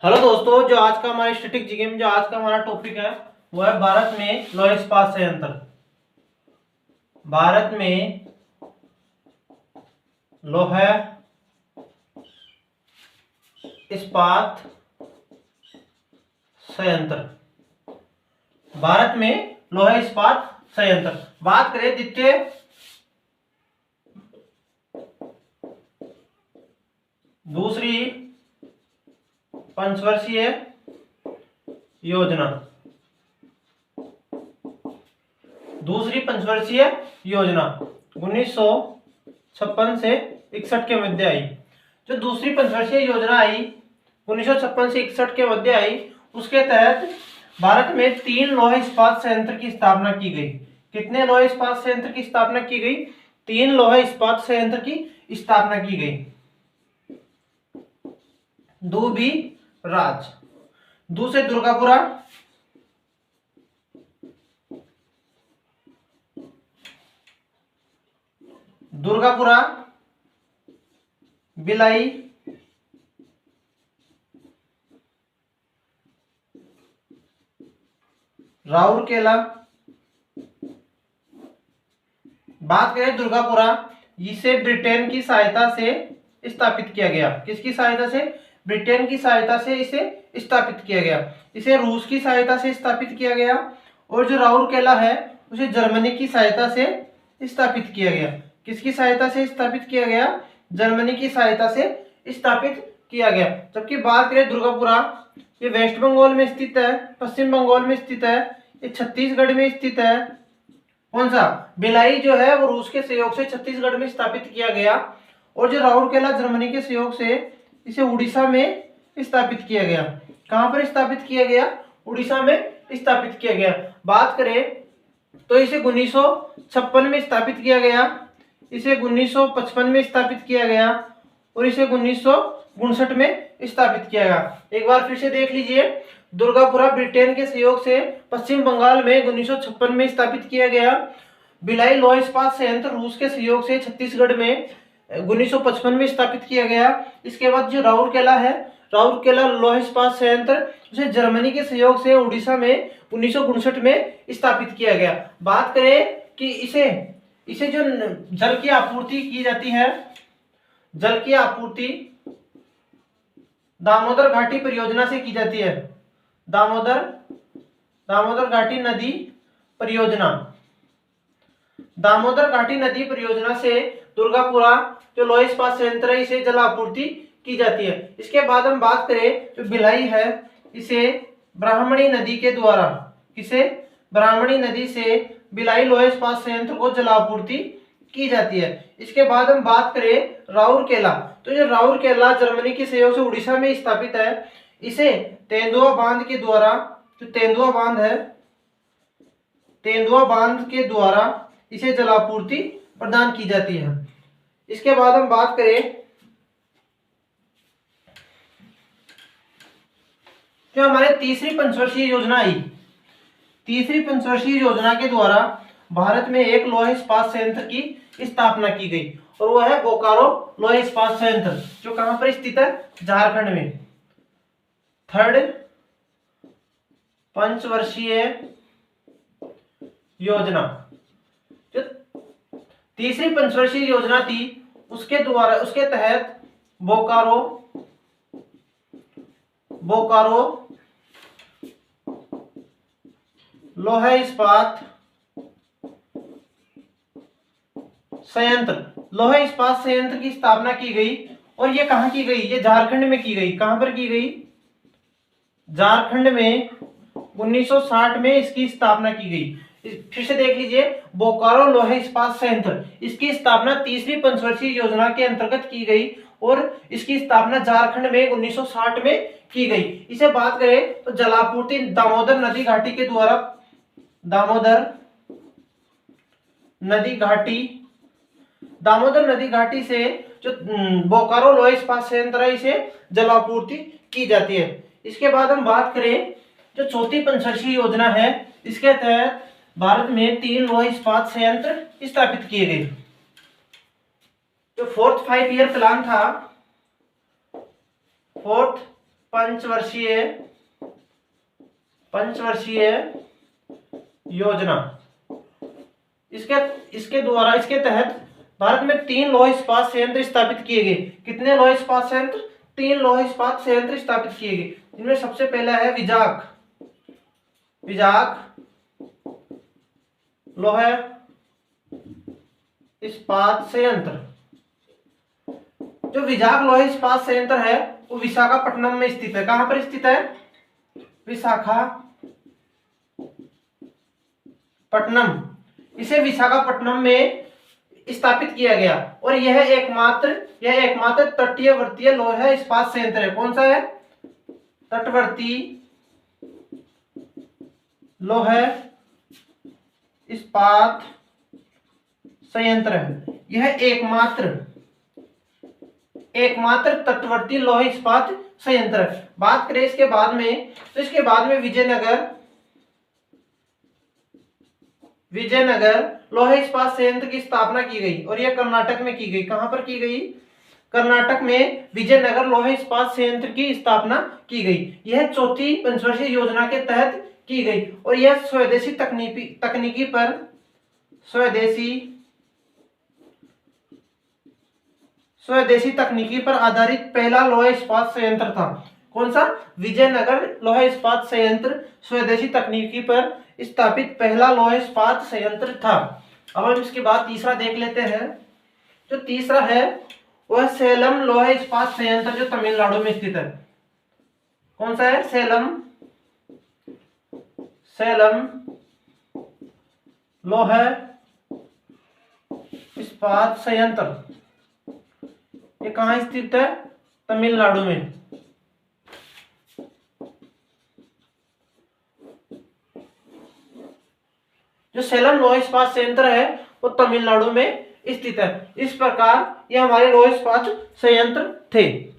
Hello दोस्तों, जो आज का हमारा स्टैटिक जीके में जो आज का हमारा टॉपिक है वो है भारत में लौह इस्पात संयंत्र। भारत में लौह इस्पात संयंत्र। भारत में लौह इस्पात संयंत्र। बात करें द्वितीय दूसरी पंचवर्षीय योजना। दूसरी पंचवर्षीय योजना 1956 से 61 के मध्य आई। जो दूसरी पंचवर्षीय योजना आई 1956 से 61 के मध्य आई, उसके तहत भारत में 3 लौह इस्पात संयंत्र की स्थापना की गई। कितने लौह इस्पात संयंत्र की स्थापना की गई? 3 लौह इस्पात संयंत्र की स्थापना की गई। दूबी राज, दूसरे दुर्गापुरा, बिलाई, राउरकेला। बात करें दुर्गापुरा, इसे ब्रिटेन की सहायता से स्थापित किया गया। किसकी सहायता से? ब्रिटेन की सहायता से इसे स्थापित किया गया। इसे रूस की सहायता से स्थापित किया गया। और जो राउरकेला है उसे जर्मनी की सहायता से स्थापित किया गया। किसकी सहायता से स्थापित किया गया? जर्मनी की सहायता से स्थापित किया गया। जबकि बात करें दुर्गापुरा, ये वेस्ट बंगाल में स्थित है, पश्चिम बंगाल में स्थित है, ये छत्तीसगढ़ में स्थित है। कौन सा? भिलाई जो है वो रूस के सहयोग से छत्तीसगढ़ में स्थापित किया गया। और जो राउरकेला जर्मनी के सहयोग से इसे उड़ीसा में स्थापित किया गया। कहां पर स्थापित किया गया? उड़ीसा में स्थापित किया गया। बात करें तो इसे 1956 में स्थापित किया गया, इसे 1955 में स्थापित किया गया और इसे 1959 में स्थापित किया गया। एक बार फिर से देख लीजिए, दुर्गापुरा ब्रिटेन के सहयोग से पश्चिम बंगाल में 1956 में स्थापित किया गया। भिलाई लौह इस्पात संयंत्र रूस के सहयोग से छत्तीसगढ़ में 1955 में स्थापित किया गया। इसके बाद जो राउरकेला है, राउरकेला लौह इस्पात संयंत्र, उसे जर्मनी के सहयोग से उड़ीसा में 1959 में स्थापित किया गया। बात करें कि इसे जो जल की आपूर्ति की जाती है, जल की आपूर्ति दामोदर घाटी परियोजना से की जाती है। दामोदर घाटी नदी परियोजना, दामोदर घाटी नदी परियोजना से दुर्गापुरा जो लौह इस्पात संयंत्र है इसे जल आपूर्ति की जाती है। इसके बाद हम बात करें जो भिलाई है, इसे ब्राह्मणी नदी के द्वारा, किसे? ब्राह्मणी नदी से भिलाई लौह इस्पात संयंत्र को जल आपूर्ति की जाती है। इसके बाद हम बात करें राउरकेला, तो ये राउरकेला जर्मनी के सहयोग से उड़ीसा में स्थापित है। इसे तेंदुआ बांध के द्वारा, जो तेंदुआ बांध है, तेंदुआ बांध के द्वारा इसे जलापूर्ति प्रदान की जाती है। इसके बाद हम बात करें जो हमारे तीसरी पंचवर्षीय योजना आई, तीसरी पंचवर्षीय योजना के द्वारा भारत में एक लौह इस्पात संयंत्र की स्थापना की गई और वह है बोकारो लौह इस्पात संयंत्र, जो कहां पर स्थित है? झारखंड में। थर्ड पंचवर्षीय योजना, जो तीसरी पंचवर्षीय योजना थी उसके द्वारा, उसके तहत बोकारो लौह इस्पात संयंत्र, लौह इस्पात संयंत्र की स्थापना की गई। और ये कहां की गई? ये झारखंड में की गई। कहां पर की गई? झारखंड में 1960 में इसकी स्थापना की गई। फिर से देख लीजिए, बोकारो लौह इस्पात संयंत्र, इसकी स्थापना तीसरी पंचवर्षीय योजना के अंतर्गत की गई और इसकी स्थापना झारखंड में 1960 में की गई। इसे बात करें तो जलापूर्ति दामोदर नदी घाटी के द्वारा, दामोदर नदी घाटी से जो बोकारो लौह इस्पात संयंत्र है इसे जलापूर्ति की जाती है। इसके बाद हम बात करें जो चौथी पंचवर्षीय योजना है, इसके तहत भारत में 3 लौह इस्पात संयंत्र स्थापित किए गए। जो 4th 5 ईयर प्लान था, 4th पंचवर्षीय पंचवर्षीय योजना। इसके द्वारा, इसके तहत भारत में 3 लौह इस्पात संयंत्र स्थापित किए गए। कितने लौह इस्पात संयंत्र? 3 लौह इस्पात संयंत्र स्थापित किए गए। इनमें सबसे पहला है विजाग लौह इस्पात संयंत्र। जो विजाग लौह इस्पात संयंत्र है वो विशाखापट्टनम में स्थित है। कहां पर स्थित है? विशाखापट्टनम। इसे विशाखापट्टनम में स्थापित किया गया और यह एकमात्र तटीयवर्तीय लौह इस्पात संयंत्र है। कौन सा है? तटवर्ती लौह इस्पात संयंत्र है। यह एकमात्र तटवर्ती लौह इस्पात संयंत्र है। बात करें इसके बाद में, तो इसके बाद में विजयनगर लौह इस्पात संयंत्र की स्थापना की गई और यह कर्नाटक में की गई। कहां पर की गई? कर्नाटक में विजयनगर लौह इस्पात संयंत्र की स्थापना की गई। यह चौथी पंचवर्षीय योजना के तहत की गई और यह स्वदेशी तकनीकी पर आधारित पहला लौह इस्पात संयंत्र था। कौन सा? विजयनगर लौह इस्पात संयंत्र स्वदेशी तकनीकी पर स्थापित पहला लौह इस्पात संयंत्र था। अब हम इसके बाद तीसरा देख लेते हैं। जो तीसरा है वह सेलम लौह इस्पात संयंत्र, जो तमिलनाडु में स्थित है। कौन सा है? सेलम लौह इस्पात संयंत्र। ये कहां स्थित है? तमिलनाडु में। जो सेलम लौह इस्पात संयंत्र है वो तमिलनाडु में स्थित है। इस प्रकार ये हमारे लौह इस्पात संयंत्र थे।